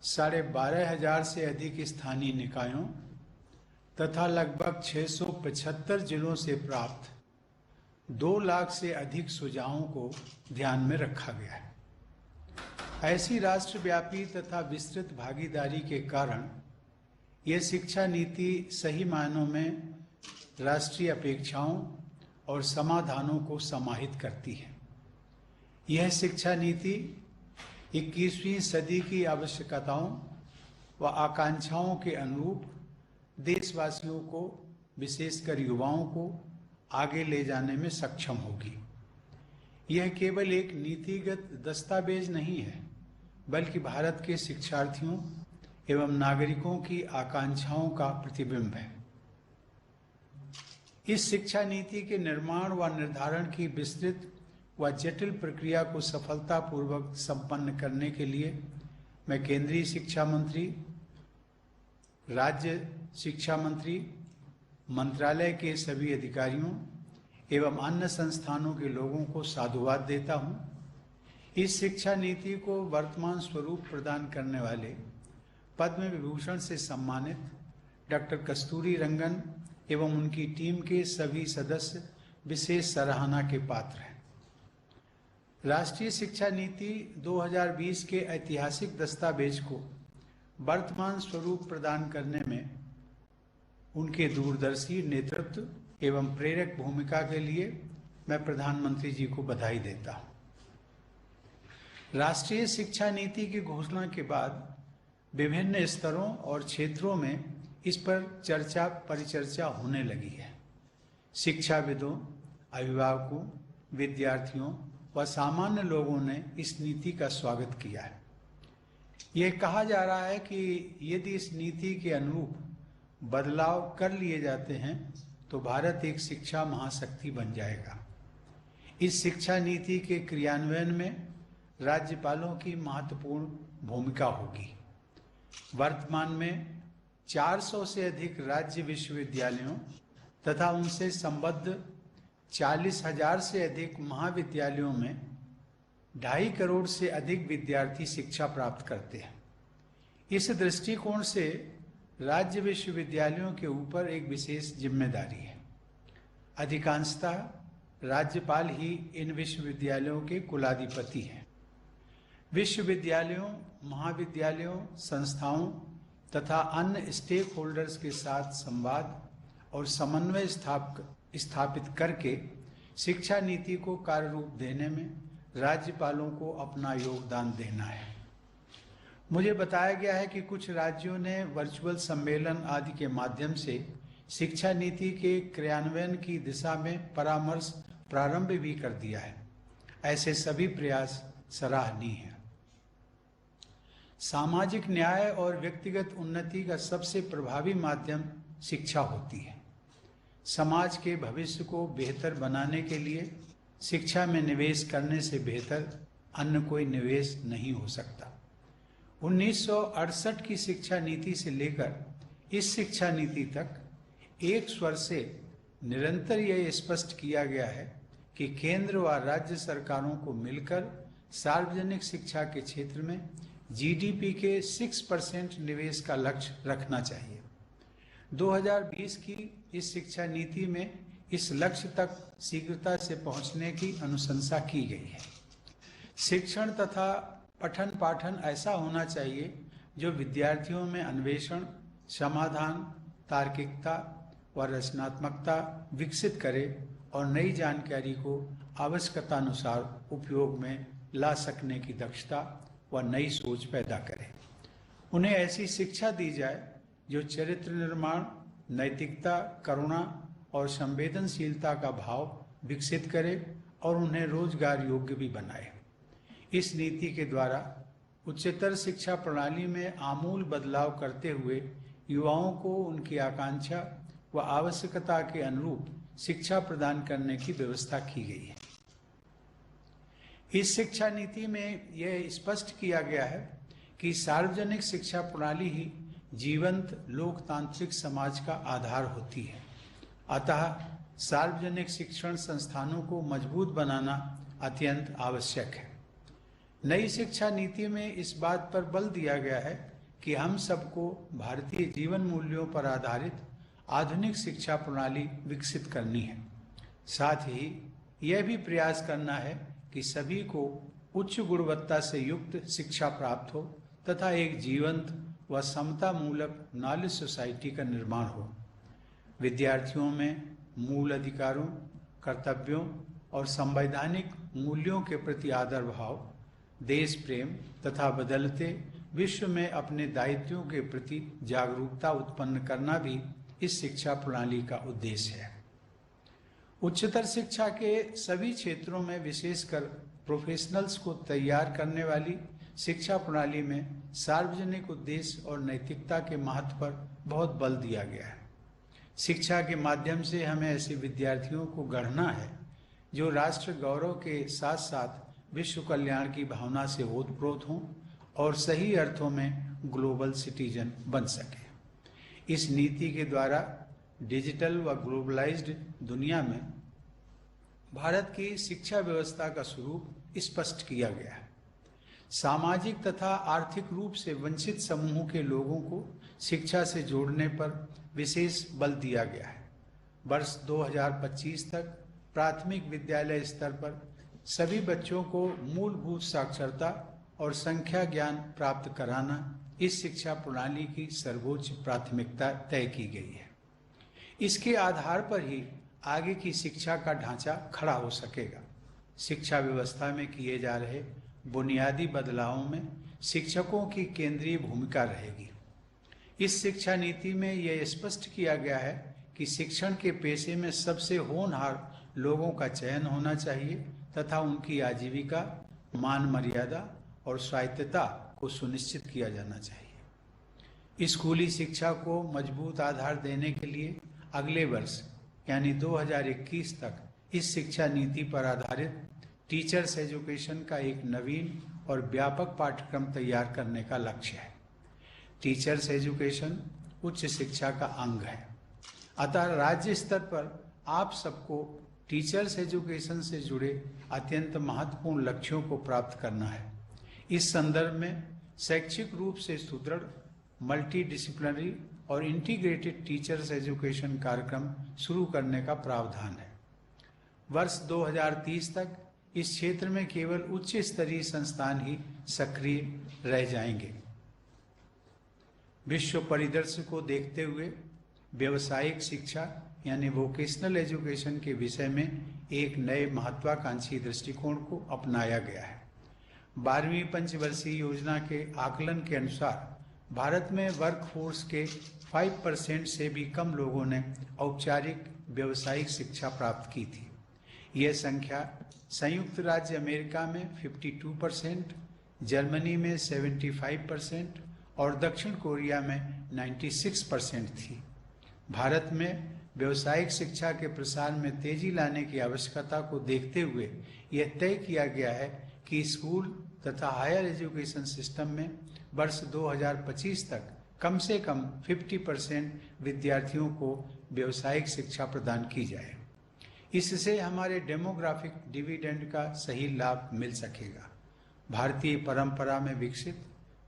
12,500 से अधिक स्थानीय निकायों तथा लगभग 675 जिलों से प्राप्त 2 लाख से अधिक सुझावों को ध्यान में रखा गया है। ऐसी राष्ट्रव्यापी तथा विस्तृत भागीदारी के कारण यह शिक्षा नीति सही मायनों में राष्ट्रीय अपेक्षाओं और समाधानों को समाहित करती है। यह शिक्षा नीति 21वीं सदी की आवश्यकताओं व आकांक्षाओं के अनुरूप देशवासियों को, विशेषकर युवाओं को आगे ले जाने में सक्षम होगी। यह केवल एक नीतिगत दस्तावेज नहीं है, बल्कि भारत के शिक्षार्थियों एवं नागरिकों की आकांक्षाओं का प्रतिबिंब है। इस शिक्षा नीति के निर्माण व निर्धारण की विस्तृत व जटिल प्रक्रिया को सफलतापूर्वक संपन्न करने के लिए मैं केंद्रीय शिक्षा मंत्री, राज्य शिक्षा मंत्री, मंत्रालय के सभी अधिकारियों एवं अन्य संस्थानों के लोगों को साधुवाद देता हूं। इस शिक्षा नीति को वर्तमान स्वरूप प्रदान करने वाले पद्म विभूषण से सम्मानित डॉक्टर कस्तूरी रंगन एवं उनकी टीम के सभी सदस्य विशेष सराहना के पात्र हैं। राष्ट्रीय शिक्षा नीति 2020 के ऐतिहासिक दस्तावेज को वर्तमान स्वरूप प्रदान करने में उनके दूरदर्शी नेतृत्व एवं प्रेरक भूमिका के लिए मैं प्रधानमंत्री जी को बधाई देता हूं। राष्ट्रीय शिक्षा नीति की घोषणा के बाद विभिन्न स्तरों और क्षेत्रों में इस पर चर्चा परिचर्चा होने लगी है। शिक्षाविदों, अभिभावकों, विद्यार्थियों व सामान्य लोगों ने इस नीति का स्वागत किया है। यह कहा जा रहा है कि यदि इस नीति के अनुरूप बदलाव कर लिए जाते हैं तो भारत एक शिक्षा महाशक्ति बन जाएगा। इस शिक्षा नीति के क्रियान्वयन में राज्यपालों की महत्वपूर्ण भूमिका होगी। वर्तमान में 400 से अधिक राज्य विश्वविद्यालयों तथा उनसे संबद्ध 40,000 से अधिक महाविद्यालयों में 2.5 करोड़ से अधिक विद्यार्थी शिक्षा प्राप्त करते हैं। इस दृष्टिकोण से राज्य विश्वविद्यालयों के ऊपर एक विशेष जिम्मेदारी है। अधिकांशतः राज्यपाल ही इन विश्वविद्यालयों के कुलाधिपति हैं। विश्वविद्यालयों, महाविद्यालयों, संस्थाओं तथा अन्य स्टेक होल्डर्स के साथ संवाद और समन्वय स्थापित करके शिक्षा नीति को कार्य रूप देने में राज्यपालों को अपना योगदान देना है। मुझे बताया गया है कि कुछ राज्यों ने वर्चुअल सम्मेलन आदि के माध्यम से शिक्षा नीति के क्रियान्वयन की दिशा में परामर्श प्रारंभ भी कर दिया है। ऐसे सभी प्रयास सराहनीय हैं। सामाजिक न्याय और व्यक्तिगत उन्नति का सबसे प्रभावी माध्यम शिक्षा होती है। समाज के भविष्य को बेहतर बनाने के लिए शिक्षा में निवेश करने से बेहतर अन्य कोई निवेश नहीं हो सकता। 1968 की शिक्षा नीति से लेकर इस शिक्षा नीति तक एक स्वर से निरंतर यह स्पष्ट किया गया है कि केंद्र व राज्य सरकारों को मिलकर सार्वजनिक शिक्षा के क्षेत्र में जीडीपी के 6% निवेश का लक्ष्य रखना चाहिए। 2020 की इस शिक्षा नीति में इस लक्ष्य तक शीघ्रता से पहुंचने की अनुशंसा की गई है। शिक्षण तथा पठन पाठन ऐसा होना चाहिए जो विद्यार्थियों में अन्वेषण, समाधान, तार्किकता व रचनात्मकता विकसित करे और नई जानकारी को आवश्यकतानुसार उपयोग में ला सकने की दक्षता व नई सोच पैदा करे। उन्हें ऐसी शिक्षा दी जाए जो चरित्र निर्माण, नैतिकता, करुणा और संवेदनशीलता का भाव विकसित करे और उन्हें रोजगार योग्य भी बनाए। इस नीति के द्वारा उच्चतर शिक्षा प्रणाली में आमूल बदलाव करते हुए युवाओं को उनकी आकांक्षा व आवश्यकता के अनुरूप शिक्षा प्रदान करने की व्यवस्था की गई है। इस शिक्षा नीति में यह स्पष्ट किया गया है कि सार्वजनिक शिक्षा प्रणाली ही जीवंत लोकतांत्रिक समाज का आधार होती है। अतः सार्वजनिक शिक्षण संस्थानों को मजबूत बनाना अत्यंत आवश्यक है। नई शिक्षा नीति में इस बात पर बल दिया गया है कि हम सबको भारतीय जीवन मूल्यों पर आधारित आधुनिक शिक्षा प्रणाली विकसित करनी है। साथ ही यह भी प्रयास करना है कि सभी को उच्च गुणवत्ता से युक्त शिक्षा प्राप्त हो तथा एक जीवंत व समता मूलक नॉलेज सोसाइटी का निर्माण हो। विद्यार्थियों में मूल अधिकारों, कर्तव्यों और संवैधानिक मूल्यों के प्रति आदर भाव, देश प्रेम तथा बदलते विश्व में अपने दायित्वों के प्रति जागरूकता उत्पन्न करना भी इस शिक्षा प्रणाली का उद्देश्य है। उच्चतर शिक्षा के सभी क्षेत्रों में विशेषकर प्रोफेशनल्स को तैयार करने वाली शिक्षा प्रणाली में सार्वजनिक उद्देश्य और नैतिकता के महत्व पर बहुत बल दिया गया है। शिक्षा के माध्यम से हमें ऐसे विद्यार्थियों को गढ़ना है जो राष्ट्र गौरव के साथ साथ विश्व कल्याण की भावना से ओतप्रोत हों और सही अर्थों में ग्लोबल सिटीजन बन सके। इस नीति के द्वारा डिजिटल व ग्लोबलाइज्ड दुनिया में भारत की शिक्षा व्यवस्था का स्वरूप स्पष्ट किया गया है। सामाजिक तथा आर्थिक रूप से वंचित समूहों के लोगों को शिक्षा से जोड़ने पर विशेष बल दिया गया है। वर्ष 2025 तक प्राथमिक विद्यालय स्तर पर सभी बच्चों को मूलभूत साक्षरता और संख्या ज्ञान प्राप्त कराना इस शिक्षा प्रणाली की सर्वोच्च प्राथमिकता तय की गई है। इसके आधार पर ही आगे की शिक्षा का ढांचा खड़ा हो सकेगा। शिक्षा व्यवस्था में किए जा रहे बुनियादी बदलावों में शिक्षकों की केंद्रीय भूमिका रहेगी। इस शिक्षा नीति में यह स्पष्ट किया गया है कि शिक्षण के पेशे में सबसे होनहार लोगों का चयन होना चाहिए तथा उनकी आजीविका, मान मर्यादा और स्वायत्तता को सुनिश्चित किया जाना चाहिए। स्कूली शिक्षा को मजबूत आधार देने के लिए अगले वर्ष यानी 2021 तक इस शिक्षा नीति पर आधारित टीचर्स एजुकेशन का एक नवीन और व्यापक पाठ्यक्रम तैयार करने का लक्ष्य है। टीचर्स एजुकेशन उच्च शिक्षा का अंग है। अतः राज्य स्तर पर आप सबको टीचर्स एजुकेशन से जुड़े अत्यंत महत्वपूर्ण लक्ष्यों को प्राप्त करना है। इस संदर्भ में शैक्षिक रूप से सुदृढ़, मल्टी डिसिप्लिनरी और इंटीग्रेटेड टीचर्स एजुकेशन कार्यक्रम शुरू करने का प्रावधान है। वर्ष 2030 तक इस क्षेत्र में केवल उच्च स्तरीय संस्थान ही सक्रिय रह जाएंगे। विश्व परिदृश्य को देखते हुए व्यावसायिक शिक्षा यानी वोकेशनल एजुकेशन के विषय में एक नए महत्वाकांक्षी दृष्टिकोण को अपनाया गया है। 12वीं पंचवर्षीय योजना के आकलन के अनुसार भारत में वर्कफोर्स के 5% से भी कम लोगों ने औपचारिक व्यावसायिक शिक्षा प्राप्त की थी। यह संख्या संयुक्त राज्य अमेरिका में 52%, जर्मनी में 75% और दक्षिण कोरिया में 96% थी। भारत में व्यावसायिक शिक्षा के प्रसार में तेजी लाने की आवश्यकता को देखते हुए यह तय किया गया है कि स्कूल तथा हायर एजुकेशन सिस्टम में वर्ष 2025 तक कम से कम 50% विद्यार्थियों को व्यावसायिक शिक्षा प्रदान की जाए। इससे हमारे डेमोग्राफिक डिविडेंड का सही लाभ मिल सकेगा। भारतीय परंपरा में विकसित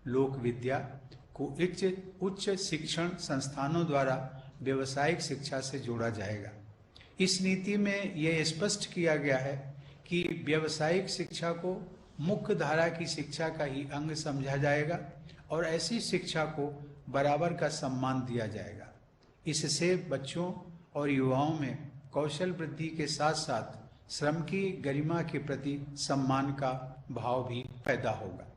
लोक विद्या को उच्च शिक्षण संस्थानों द्वारा व्यावसायिक शिक्षा से जोड़ा जाएगा। इस नीति में यह स्पष्ट किया गया है कि व्यावसायिक शिक्षा को मुख्य धारा की शिक्षा का ही अंग समझा जाएगा और ऐसी शिक्षा को बराबर का सम्मान दिया जाएगा। इससे बच्चों और युवाओं में कौशल वृद्धि के साथ साथ श्रम की गरिमा के प्रति सम्मान का भाव भी पैदा होगा।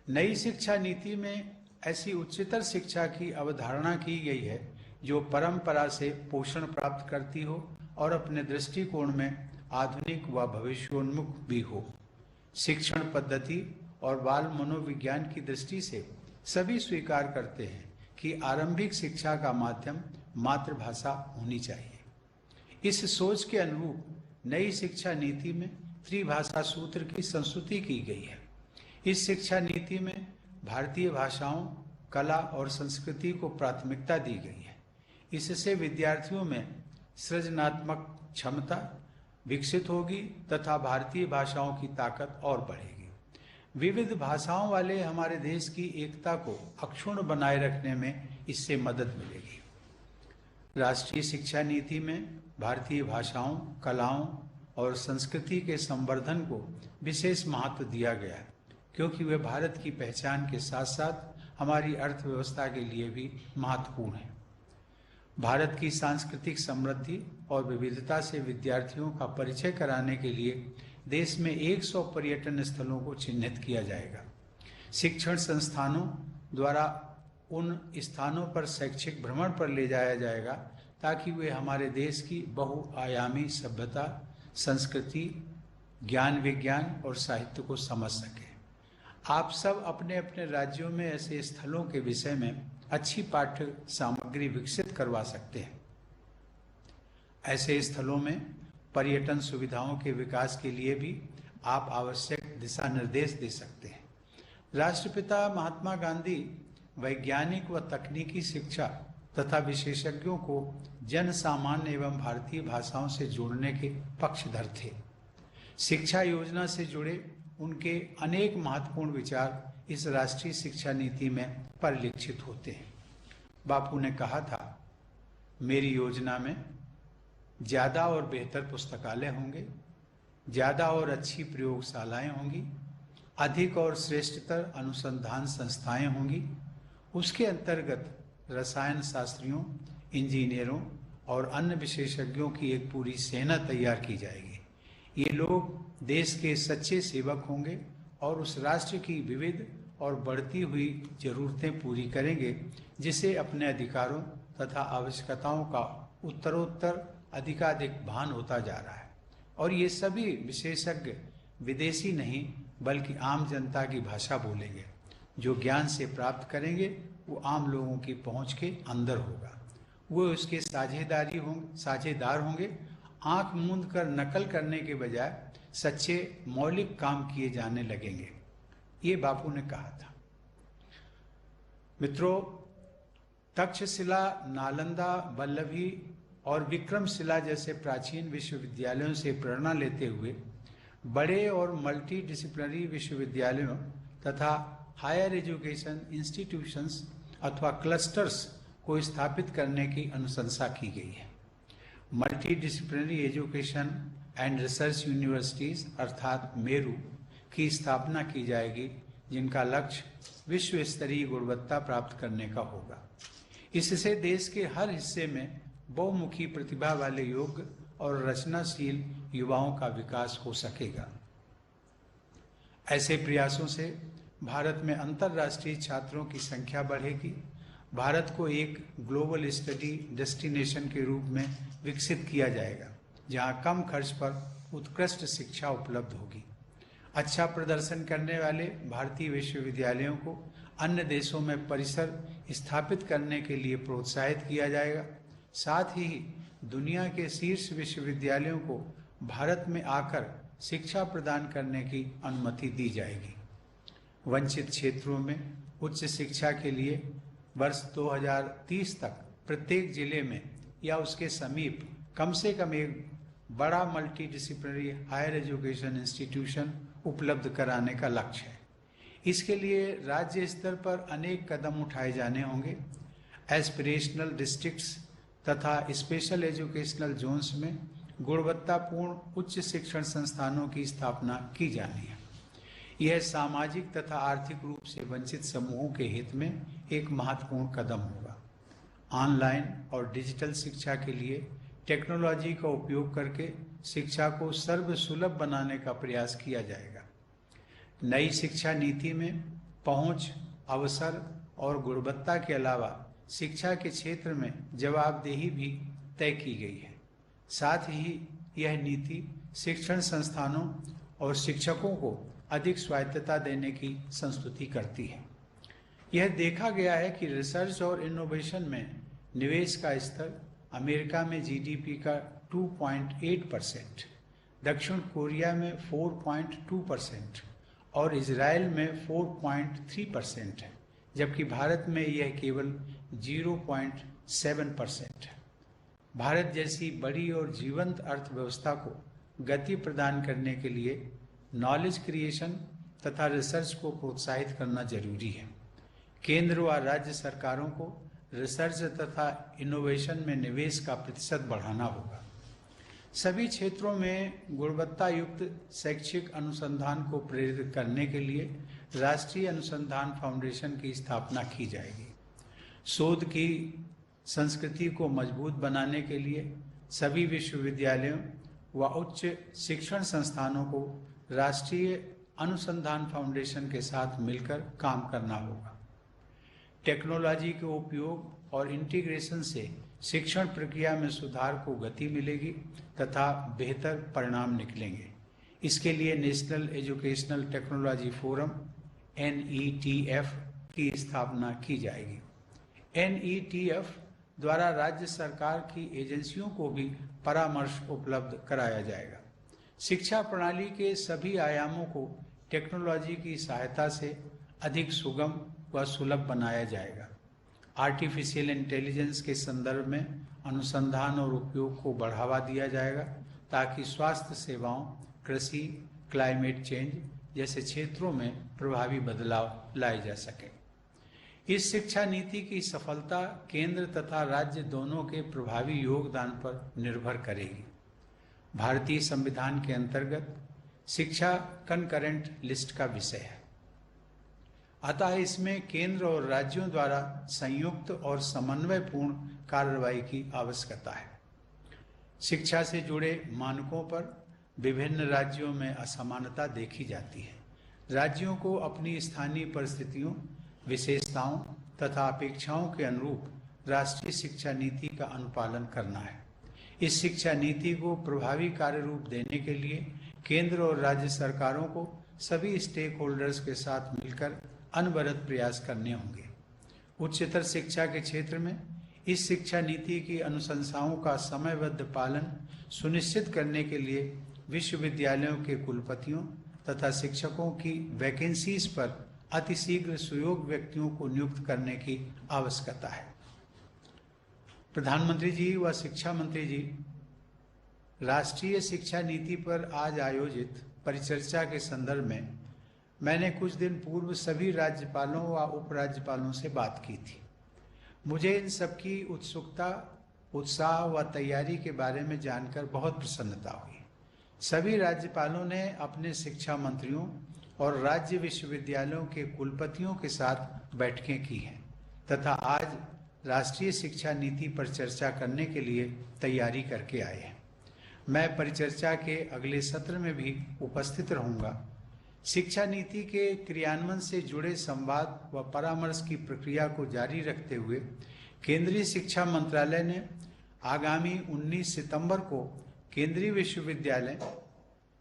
नई शिक्षा नीति में ऐसी उच्चतर शिक्षा की अवधारणा की गई है जो परंपरा से पोषण प्राप्त करती हो और अपने दृष्टिकोण में आधुनिक व भविष्योन्मुख भी हो। शिक्षण पद्धति और बाल मनोविज्ञान की दृष्टि से सभी स्वीकार करते हैं कि आरंभिक शिक्षा का माध्यम मातृभाषा होनी चाहिए। इस सोच के अनुरूप नई शिक्षा नीति में त्रिभाषा सूत्र की संस्तुति की गई है। इस शिक्षा नीति में भारतीय भाषाओं, कला और संस्कृति को प्राथमिकता दी गई है। इससे विद्यार्थियों में सृजनात्मक क्षमता विकसित होगी तथा भारतीय भाषाओं की ताकत और बढ़ेगी। विविध भाषाओं वाले हमारे देश की एकता को अक्षुण्ण बनाए रखने में इससे मदद मिलेगी। राष्ट्रीय शिक्षा नीति में भारतीय भाषाओं, कलाओं और संस्कृति के संवर्धन को विशेष महत्व दिया गया है, क्योंकि वे भारत की पहचान के साथ साथ हमारी अर्थव्यवस्था के लिए भी महत्वपूर्ण है। भारत की सांस्कृतिक समृद्धि और विविधता से विद्यार्थियों का परिचय कराने के लिए देश में 100 पर्यटन स्थलों को चिन्हित किया जाएगा। शिक्षण संस्थानों द्वारा उन स्थानों पर शैक्षिक भ्रमण पर ले जाया जाएगा ताकि वे हमारे देश की बहुआयामी सभ्यता, संस्कृति, ज्ञान, विज्ञान और साहित्य को समझ सकें। आप सब अपने अपने राज्यों में ऐसे स्थलों के विषय में अच्छी पाठ्य सामग्री विकसित करवा सकते हैं। ऐसे स्थलों में पर्यटन सुविधाओं के विकास के लिए भी आप आवश्यक दिशा निर्देश दे सकते हैं। राष्ट्रपिता महात्मा गांधी वैज्ञानिक व तकनीकी शिक्षा तथा विशेषज्ञों को जन सामान्य एवं भारतीय भाषाओं से जोड़ने के पक्षधर थे। शिक्षा योजना से जुड़े उनके अनेक महत्वपूर्ण विचार इस राष्ट्रीय शिक्षा नीति में परिलक्षित होते हैं। बापू ने कहा था, मेरी योजना में ज़्यादा और बेहतर पुस्तकालय होंगे, ज़्यादा और अच्छी प्रयोगशालाएं होंगी, अधिक और श्रेष्ठतर अनुसंधान संस्थाएं होंगी। उसके अंतर्गत रसायन शास्त्रियों, इंजीनियरों और अन्य विशेषज्ञों की एक पूरी सेना तैयार की जाएगी। ये लोग देश के सच्चे सेवक होंगे और उस राष्ट्र की विविध और बढ़ती हुई जरूरतें पूरी करेंगे, जिसे अपने अधिकारों तथा आवश्यकताओं का उत्तरोत्तर अधिकाधिक भान होता जा रहा है। और ये सभी विशेषज्ञ विदेशी नहीं बल्कि आम जनता की भाषा बोलेंगे। जो ज्ञान से प्राप्त करेंगे वो आम लोगों की पहुंच के अंदर होगा। वो उसके साझेदार होंगे। आंख मूंद कर नकल करने के बजाय सच्चे मौलिक काम किए जाने लगेंगे। ये बापू ने कहा था। मित्रों, तक्षशिला, नालंदा, वल्लभी और विक्रमशिला जैसे प्राचीन विश्वविद्यालयों से प्रेरणा लेते हुए बड़े और मल्टी डिसिप्लिनरी विश्वविद्यालयों तथा हायर एजुकेशन इंस्टीट्यूशंस अथवा क्लस्टर्स को स्थापित करने की अनुशंसा की गई है। Multi disciplinary education and research universities अर्थात मेरू की स्थापना की जाएगी, जिनका लक्ष्य विश्व स्तरीय गुणवत्ता प्राप्त करने का होगा। इससे देश के हर हिस्से में बहुमुखी प्रतिभा वाले योग्य और रचनाशील युवाओं का विकास हो सकेगा। ऐसे प्रयासों से भारत में अंतर्राष्ट्रीय छात्रों की संख्या बढ़ेगी, भारत को एक ग्लोबल स्टडी डेस्टिनेशन के रूप में विकसित किया जाएगा, जहां कम खर्च पर उत्कृष्ट शिक्षा उपलब्ध होगी। अच्छा प्रदर्शन करने वाले भारतीय विश्वविद्यालयों को अन्य देशों में परिसर स्थापित करने के लिए प्रोत्साहित किया जाएगा। साथ ही दुनिया के शीर्ष विश्वविद्यालयों को भारत में आकर शिक्षा प्रदान करने की अनुमति दी जाएगी। वंचित क्षेत्रों में उच्च शिक्षा के लिए वर्ष 2030 तक प्रत्येक जिले में या उसके समीप कम से कम एक बड़ा multidisciplinary higher education institution उपलब्ध कराने का लक्ष्य है। इसके लिए राज्य स्तर पर अनेक कदम उठाए जाने होंगे। एस्पिरेशनल डिस्ट्रिक्ट्स तथा स्पेशल एजुकेशनल जोन्स में गुणवत्तापूर्ण उच्च शिक्षण संस्थानों की स्थापना की जानी है। यह सामाजिक तथा आर्थिक रूप से वंचित समूहों के हित में एक महत्वपूर्ण कदम होगा। ऑनलाइन और डिजिटल शिक्षा के लिए टेक्नोलॉजी का उपयोग करके शिक्षा को सर्वसुलभ बनाने का प्रयास किया जाएगा। नई शिक्षा नीति में पहुंच, अवसर और गुणवत्ता के अलावा शिक्षा के क्षेत्र में जवाबदेही भी तय की गई है। साथ ही यह नीति शिक्षण संस्थानों और शिक्षकों को अधिक स्वायत्तता देने की संस्तुति करती है। यह देखा गया है कि रिसर्च और इनोवेशन में निवेश का स्तर अमेरिका में जीडीपी का 2.8%, दक्षिण कोरिया में 4.2% और इजराइल में 4.3% है, जबकि भारत में यह केवल 0.7% है। भारत जैसी बड़ी और जीवंत अर्थव्यवस्था को गति प्रदान करने के लिए नॉलेज क्रिएशन तथा रिसर्च को प्रोत्साहित करना जरूरी है। केंद्र व राज्य सरकारों को रिसर्च तथा इनोवेशन में निवेश का प्रतिशत बढ़ाना होगा। सभी क्षेत्रों में गुणवत्ता युक्त शैक्षिक अनुसंधान को प्रेरित करने के लिए राष्ट्रीय अनुसंधान फाउंडेशन की स्थापना की जाएगी। शोध की संस्कृति को मजबूत बनाने के लिए सभी विश्वविद्यालयों व उच्च शिक्षण संस्थानों को राष्ट्रीय अनुसंधान फाउंडेशन के साथ मिलकर काम करना होगा। टेक्नोलॉजी के उपयोग और इंटीग्रेशन से शिक्षण प्रक्रिया में सुधार को गति मिलेगी तथा बेहतर परिणाम निकलेंगे। इसके लिए national educational technology forum NETF की स्थापना की जाएगी। NETF द्वारा राज्य सरकार की एजेंसियों को भी परामर्श उपलब्ध कराया जाएगा। शिक्षा प्रणाली के सभी आयामों को टेक्नोलॉजी की सहायता से अधिक सुगम व सुलभ बनाया जाएगा। आर्टिफिशियल इंटेलिजेंस के संदर्भ में अनुसंधान और उपयोग को बढ़ावा दिया जाएगा ताकि स्वास्थ्य सेवाओं, कृषि, क्लाइमेट चेंज जैसे क्षेत्रों में प्रभावी बदलाव लाए जा सके। इस शिक्षा नीति की सफलता केंद्र तथा राज्य दोनों के प्रभावी योगदान पर निर्भर करेगी। भारतीय संविधान के अंतर्गत शिक्षा कंकरेंट लिस्ट का विषय है, अतः इसमें केंद्र और राज्यों द्वारा संयुक्त और समन्वयपूर्ण कार्रवाई की आवश्यकता है। शिक्षा से जुड़े मानकों पर विभिन्न राज्यों में असमानता देखी जाती है। राज्यों को अपनी स्थानीय परिस्थितियों, विशेषताओं तथा अपेक्षाओं के अनुरूप राष्ट्रीय शिक्षा नीति का अनुपालन करना है। इस शिक्षा नीति को प्रभावी कार्य रूप देने के लिए केंद्र और राज्य सरकारों को सभी स्टेक होल्डर्स के साथ मिलकर अनवरत प्रयास करने होंगे। उच्चतर शिक्षा के क्षेत्र में इस शिक्षा नीति की अनुशंसाओं का समयबद्ध पालन सुनिश्चित करने के लिए विश्वविद्यालयों के कुलपतियों तथा शिक्षकों की वैकेंसीज पर अतिशीघ्र सुयोग्य व्यक्तियों को नियुक्त करने की आवश्यकता है। प्रधानमंत्री जी व शिक्षा मंत्री जी, राष्ट्रीय शिक्षा नीति पर आज आयोजित परिचर्चा के संदर्भ में मैंने कुछ दिन पूर्व सभी राज्यपालों व उपराज्यपालों से बात की थी। मुझे इन सबकी उत्सुकता, उत्साह व तैयारी के बारे में जानकर बहुत प्रसन्नता हुई। सभी राज्यपालों ने अपने शिक्षा मंत्रियों और राज्य विश्वविद्यालयों के कुलपतियों के साथ बैठकें की हैं तथा आज राष्ट्रीय शिक्षा नीति पर चर्चा करने के लिए तैयारी करके आए हैं। मैं परिचर्चा के अगले सत्र में भी उपस्थित रहूंगा। शिक्षा नीति के क्रियान्वयन से जुड़े संवाद व परामर्श की प्रक्रिया को जारी रखते हुए केंद्रीय शिक्षा मंत्रालय ने आगामी 19 सितंबर को केंद्रीय विश्वविद्यालय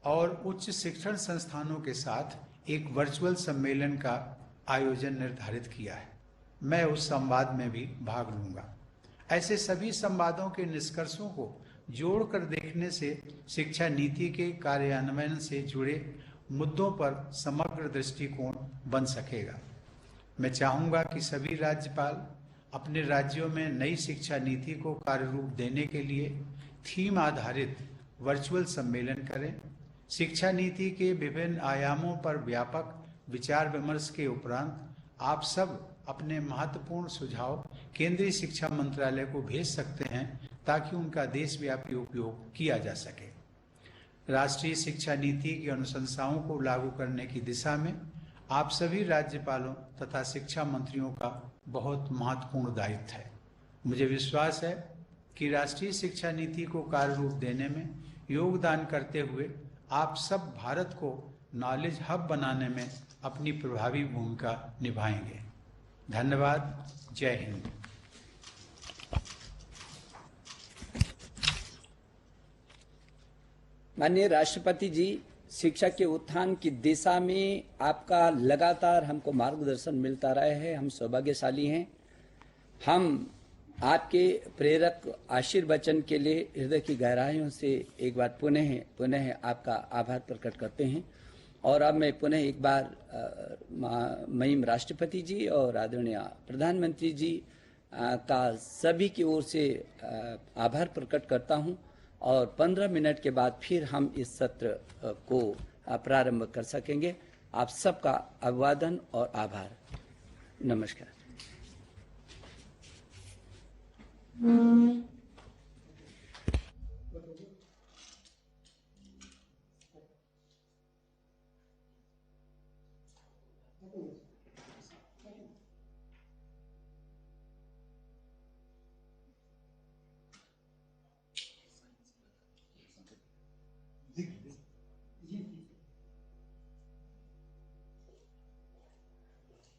और उच्च शिक्षण संस्थानों के साथ एक वर्चुअल सम्मेलन का आयोजन निर्धारित किया है। मैं उस संवाद में भी भाग लूंगा। ऐसे सभी संवादों के निष्कर्षों को जोड़कर देखने से शिक्षा नीति के कार्यान्वयन से जुड़े मुद्दों पर समग्र दृष्टिकोण बन सकेगा। मैं चाहूंगा कि सभी राज्यपाल अपने राज्यों में नई शिक्षा नीति को कार्य रूप देने के लिए थीम आधारित वर्चुअल सम्मेलन करें। शिक्षा नीति के विभिन्न आयामों पर व्यापक विचार विमर्श के उपरांत आप सब अपने महत्वपूर्ण सुझाव केंद्रीय शिक्षा मंत्रालय को भेज सकते हैं ताकि उनका देशव्यापी उपयोग किया जा सके। राष्ट्रीय शिक्षा नीति की अनुशंसाओं को लागू करने की दिशा में आप सभी राज्यपालों तथा शिक्षा मंत्रियों का बहुत महत्वपूर्ण दायित्व है। मुझे विश्वास है कि राष्ट्रीय शिक्षा नीति को कार्य रूप देने में योगदान करते हुए आप सब भारत को नॉलेज हब बनाने में अपनी प्रभावी भूमिका निभाएंगे। धन्यवाद। जय हिंद। माननीय राष्ट्रपति जी, शिक्षा के उत्थान की दिशा में आपका लगातार हमको मार्गदर्शन मिलता रहा है। हम सौभाग्यशाली हैं। हम आपके प्रेरक आशीर्वचन के लिए हृदय की गहराइयों से एक बार पुनः आपका आभार प्रकट करते हैं। और अब मैं पुनः एक बार महिम राष्ट्रपति जी और आदरणीय प्रधानमंत्री जी का सभी की ओर से आभार प्रकट करता हूं। और 15 मिनट के बाद फिर हम इस सत्र को प्रारंभ कर सकेंगे। आप सबका अभिवादन और आभार। नमस्कार। Thank you.